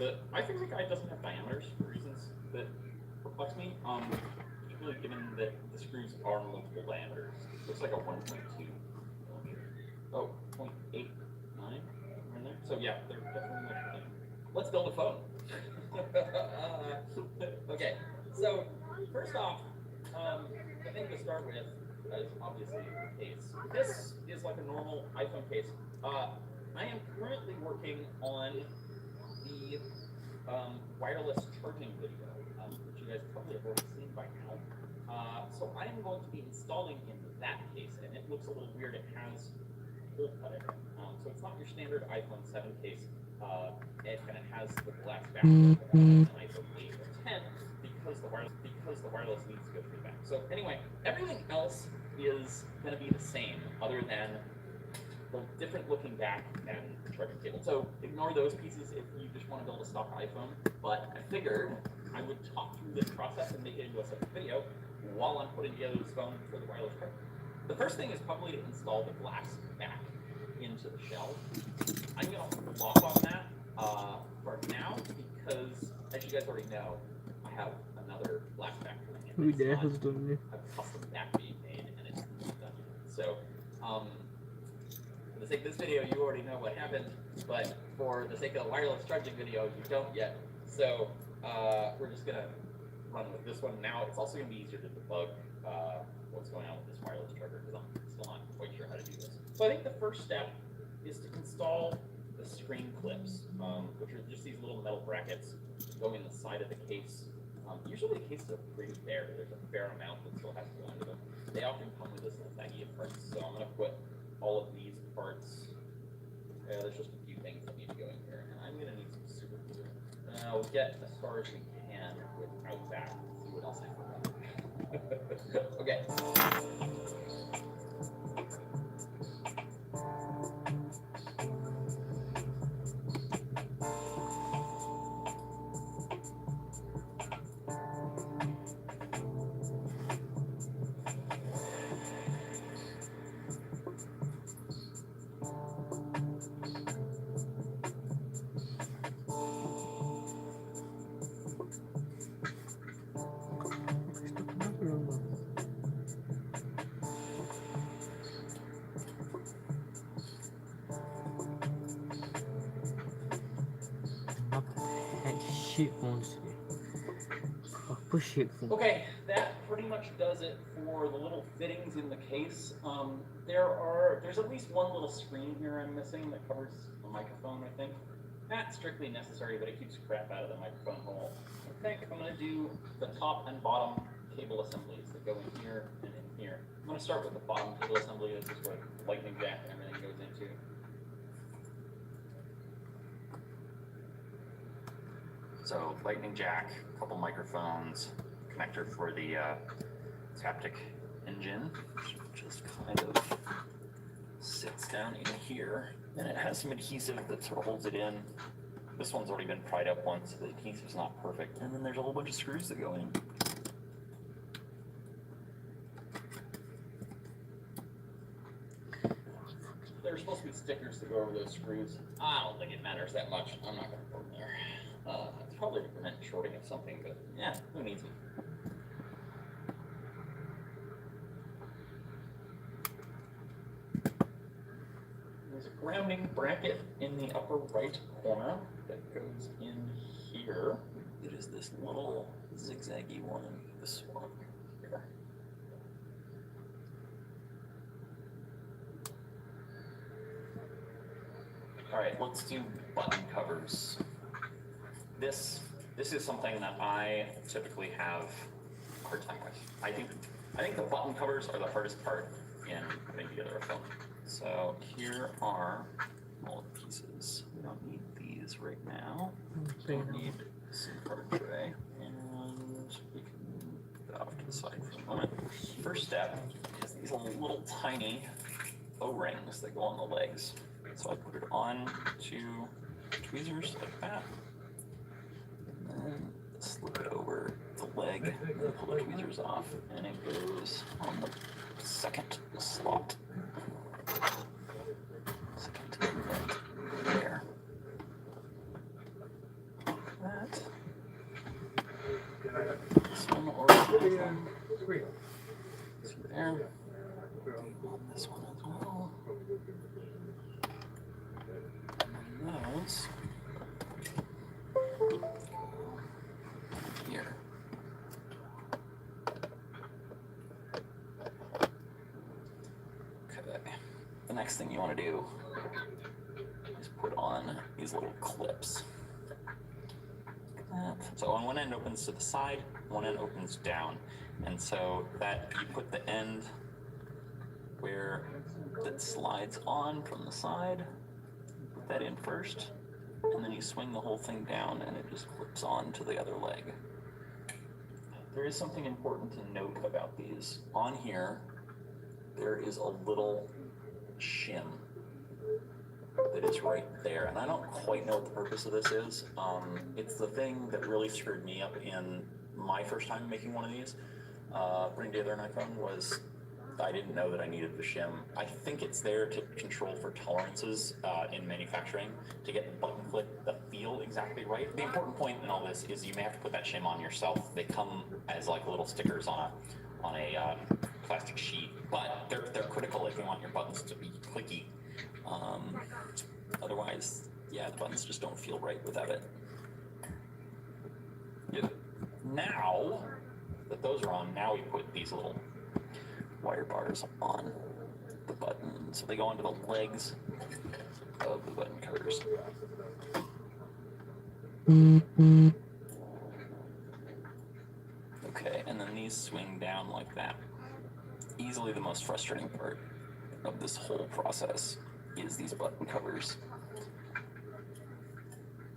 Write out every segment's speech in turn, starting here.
the iPhone guide doesn't have diameters for reasons that perplex me. Particularly given that the screws are multiple diameters. It looks like a 1.2 millimeter. Oh, 0.89 in there. So yeah, they're definitely much. Let's build a phone. Okay, so first off, the thing to start with is obviously the case. This is like a normal iPhone case. I am currently working on the wireless charging video, which you guys probably have already seen by now. So I am going to be installing in that case, and it looks a little weird. It has hole cut in it. So it's not your standard iPhone 7 case. It kind of has the glass back an iPhone 8 or 10 because the wireless needs to go through the back. So anyway, everything else is going to be the same, other than the different looking back and charging cable. So ignore those pieces if you just want to build a stock iPhone. But I figured I would talk through this process and make it into a separate video while I'm putting together this phone for the wireless charger. The first thing is probably to install the glass back into the shell. I'm going to hold off on that for now because, as you guys already know, I have another glass back coming in. Who the hell's doing it? A custom back being made, and it's not done yet. So, for the sake of this video, you already know what happened, but for the sake of the wireless charging video, you don't yet. So, we're just going to run with this one now. It's also going to be easier to debug what's going on with this wireless charger because I'm still not quite sure how to do this. So I think the first step is to install the screen clips, which are just these little metal brackets going in the side of the case. Usually the cases are pretty bare. There's a fair amount that still has to go into them. They often come with this little baggie of parts, so I'm going to put all of these parts. There's just a few things that need to go in here, and I'm going to need some super glue. I'll get as far as we can without that. Let's see what else I forgot. Okay. Okay, that pretty much does it for the little fittings in the case. There's at least one little screen here I'm missing that covers the microphone, I think. Not strictly necessary, but it keeps crap out of the microphone hole. I think I'm going to do the top and bottom cable assemblies that go in here and in here. I'm going to start with the bottom cable assembly. This is where the lightning jack and everything goes into. So lightning jack, a couple microphones, connector for the Taptic engine, which just kind of sits down in here. And it has some adhesive that sort of holds it in. This one's already been pried up once, so the adhesive's not perfect. And then there's a whole bunch of screws that go in. There's supposed to be stickers to go over those screws. I don't think it matters that much. I'm not going to put them there. It's probably to prevent shorting of something, but yeah, who needs it? There's a grounding bracket in the upper right corner that goes in here. It is this little zigzaggy one, this one here. All right, let's do button covers. This is something that I typically have a hard time with. I think the button covers are the hardest part in putting together a phone. So here are all the pieces. We don't need these right now. We need a SIM card tray, and we can move that off to the side for a moment. First step is these little tiny O-rings that go on the legs. So I put it on to tweezers like that. And then slip it over the leg, and then pull the tweezers off, and it goes on the second slot. Second right there. See there. This one as well. And those. Here. Okay. The next thing you want to do is put on these little clips. So on one end opens to the side, one end opens down. And so that you put the end where it slides on from the side, put that in first, and then you swing the whole thing down and it just clips on to the other leg. There is something important to note about these. On here, there is a little shim that is right there, and I don't quite know what the purpose of this is. It's the thing that really screwed me up in my first time making one of these. Putting together an iPhone was, I didn't know that I needed the shim. I think it's there to control for tolerances in manufacturing, to get the button clip, the feel exactly right. The important point in all this is you may have to put that shim on yourself. They come as like little stickers on a plastic sheet, but they're critical if you want your buttons to be clicky. Otherwise, yeah, the buttons just don't feel right without it. Yeah. Now that those are on, now we put these little wire bars on the button, so they go onto the legs of the button covers. Okay, and then these swing down like that. Easily the most frustrating part of this whole process is these button covers.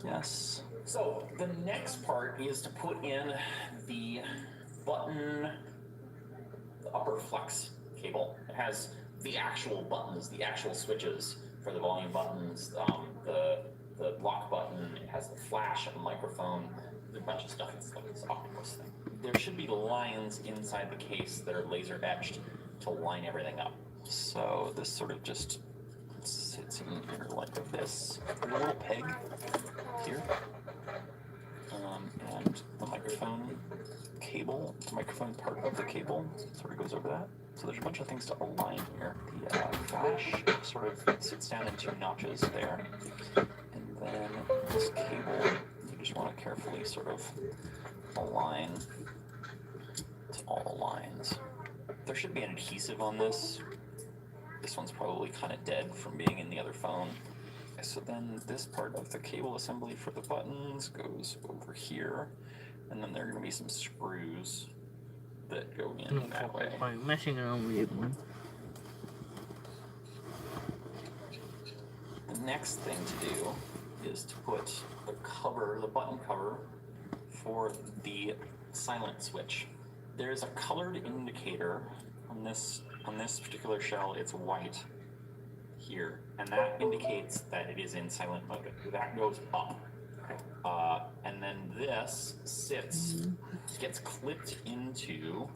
Yes. So the next part is to put in the button, the upper flex cable. It has the actual buttons, the actual switches for the volume buttons, the lock button. It has the flash, a microphone. There's a bunch of stuff. It's like this octopus thing. There should be lines inside the case that are laser etched to line everything up. So this sort of just sits in here like this. There's a little peg here, and the microphone cable, the microphone part of the cable sort of goes over that. So there's a bunch of things to align here. The flash sort of sits down in two notches there, and then this cable, you just want to carefully sort of align to all the lines. There should be an adhesive on this. This one's probably kind of dead from being in the other phone. So then this part of the cable assembly for the buttons goes over here, and then there are going to be some screws that go in that way. I'm messing around with it, man. The next thing to do is to put the cover, the button cover for the silent switch. There's a colored indicator on this particular shell. It's white here, and that indicates that it is in silent mode. That goes up, and then this gets clipped into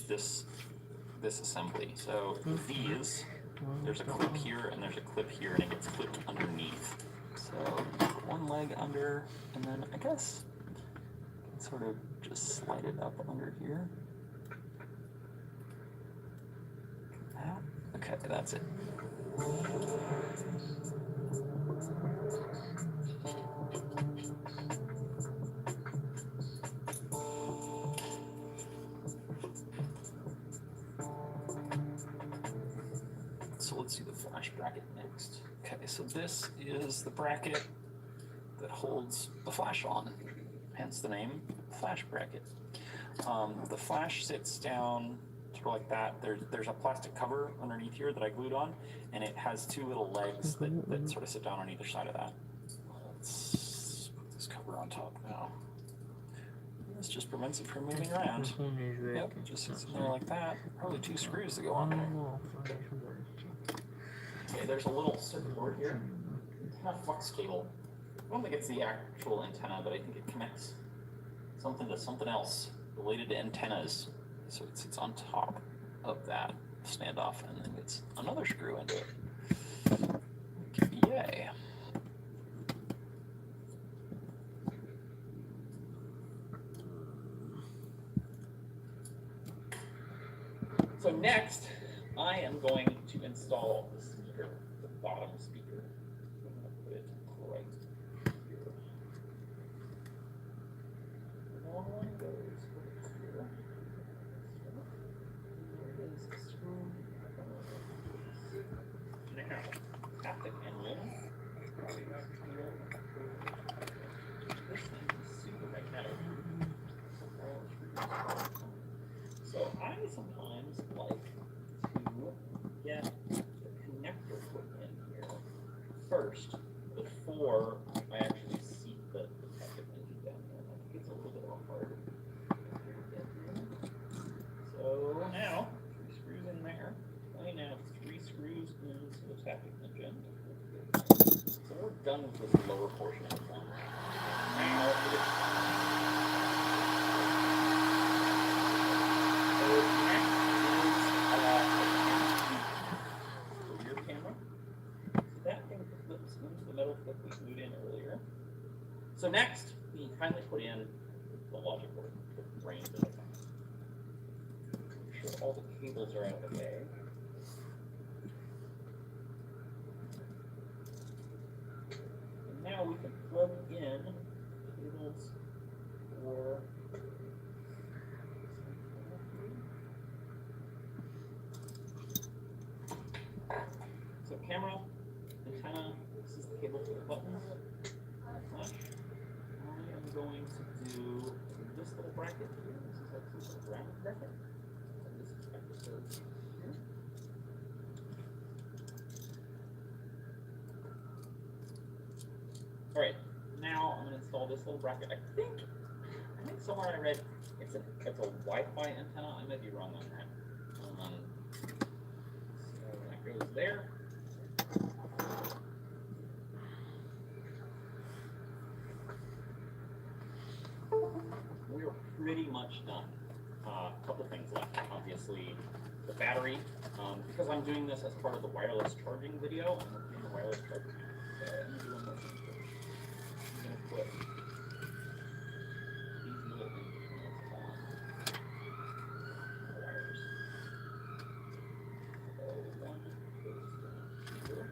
this assembly. So these, there's a clip here and there's a clip here, and it gets clipped underneath. So put one leg under, and then I guess sort of just slide it up under here. Okay, that's it. So let's do the flash bracket next. Okay, so this is the bracket that holds the flash on, hence the name flash bracket. The flash sits down sort of like that. There's a plastic cover underneath here that I glued on, and it has two little legs that sort of sit down on either side of that. Let's put this cover on top now. This just prevents it from moving around. Yep, it just sits in there like that. Probably two screws to go on there. Okay, there's a little circuit board here. Antenna flux cable. I don't think it's the actual antenna, but I think it connects something to something else related to antennas. So it sits on top of that standoff, and then gets another screw into it. Yay. So next, I am going to install the speaker, the bottom speaker. I'm going to put it right here. The long one goes over here. There is a screw. Now, haptic engine. This thing is super magnetic. So I sometimes like to get the connector put in here first before I actually seat the haptic engine down there. I think it's a little bit hard to get here. So now, 3 screws in there. I now have 3 screws into the haptic engine. So we're done with this lower portion of the phone. Now it is rear camera. So that thing flips into the metal clip we glued in earlier. So next, we kindly put in the logic board, the brains of the phone. Make sure all the cables are out of the way. And now we can plug in cables for so camera, antenna, this is the cable for the buttons. Flash. I am going to do this little bracket here. This is actually a ground bracket. And this bracket goes here. Alright, now I'm going to install this little bracket. I think somewhere I read it's a Wi-Fi antenna. I might be wrong on that. So that goes there. We're pretty much done. A couple things left. Obviously, the battery. Because I'm doing this as part of the wireless charging video, I'm going to do the wireless charging. So I'm going to do one more thing first. I'm going to put these little antennas on the wires. So one goes down here.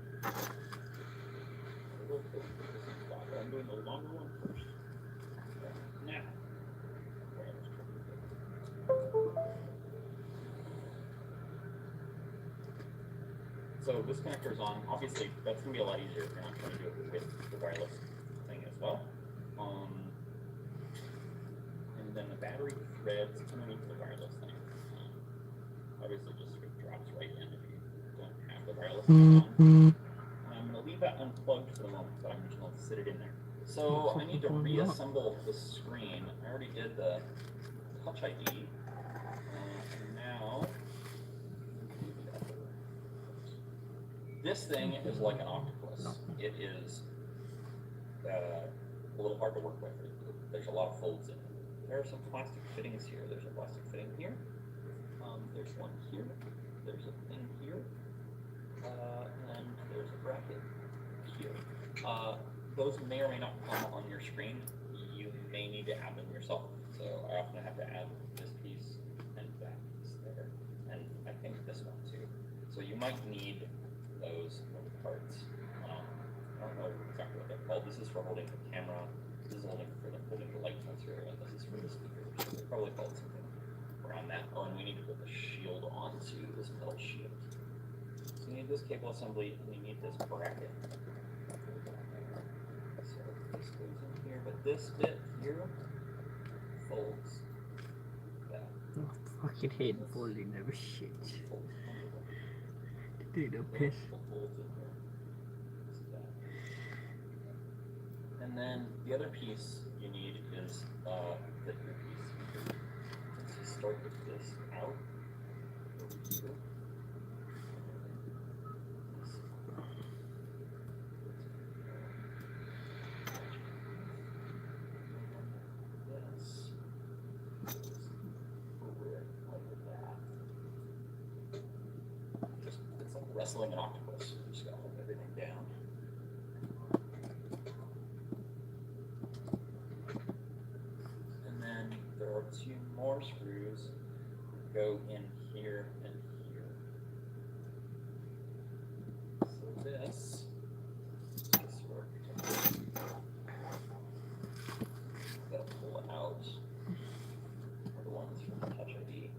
I'm doing the longer one first. Now, so this connector is on. Obviously, that's going to be a lot easier if you're not trying to do it with the wireless thing as well. And then the battery threads underneath the wireless thing. Obviously, just sort of drops right in if you don't have the wireless thing on. I'm going to leave that unplugged for the moment, but I'm just going to sit it in there. So I need to reassemble the screen. I already did the Touch ID. And now, this thing is like an octopus. It is a little hard to work with. There's a lot of folds in it. There are some plastic fittings here. There's a plastic fitting here. There's one here. There's a thing here. And there's a bracket here. Those may or may not come on your screen. You may need to add them yourself. So I often have to add this piece and that piece there. And I think this one too. So you might need those parts. I don't know exactly what they're called. This is for holding the camera. This is holding the light sensor, and this is for the speaker. So they're probably called something around that. Oh, and we need to put the shield onto this metal shield. So you need this cable assembly, and you need this bracket. So this goes in here, but this bit here folds back. I fucking hate folding every shit. Dude, a piss. And then the other piece you need is the earpiece. So start with this out over here. It's like wrestling an octopus. You just gotta hold everything down. And then there are 2 more screws that go in here and out are the ones from Touch ID.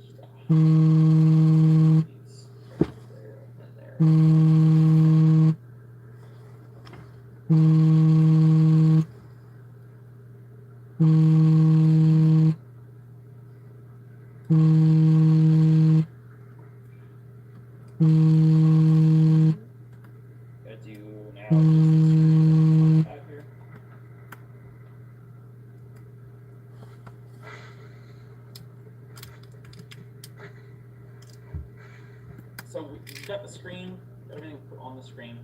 Stuff. These there and there. Gotta do now just this out here. So we've got the screen, everything put on the screen.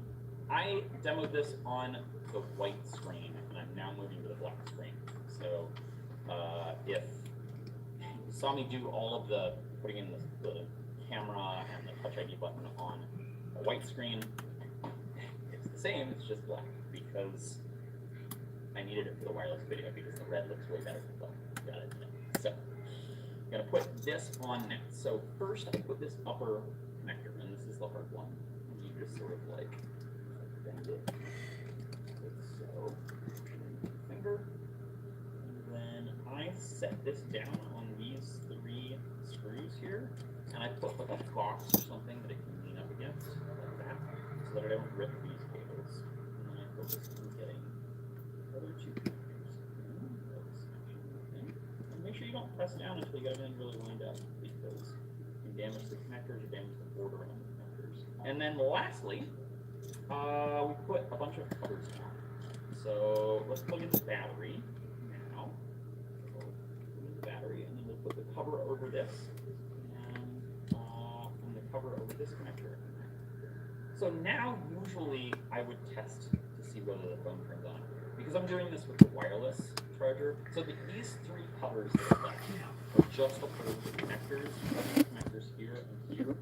I demoed this on the white screen, and I'm now moving to the black screen. So if you saw me do all of the putting in the camera and the Touch ID button on a white screen, it's the same, it's just black, because I needed it for the wireless video, because the red looks way better than the black. Got it. So I'm gonna put this on next. So first I put this upper connector, and this is the hard one. And you just sort of like bend it like so, finger, and then I set this down on these 3 screws here, and I put like a box or something that it can lean up against, like that, so that I don't rip these cables. And then I focus on getting the other 2 connectors in, and make sure you don't press down until you get everything really lined up, because you can damage the connectors or damage the border on the connectors. And then lastly, we put a bunch of covers down. So let's plug in the battery now. So plug in the battery, and then we'll put the cover over this, and the cover over this connector. So now, usually, I would test to see whether the phone turns on. Because I'm doing this with the wireless charger, so these 3 covers that are left are just to hold the connectors here and here.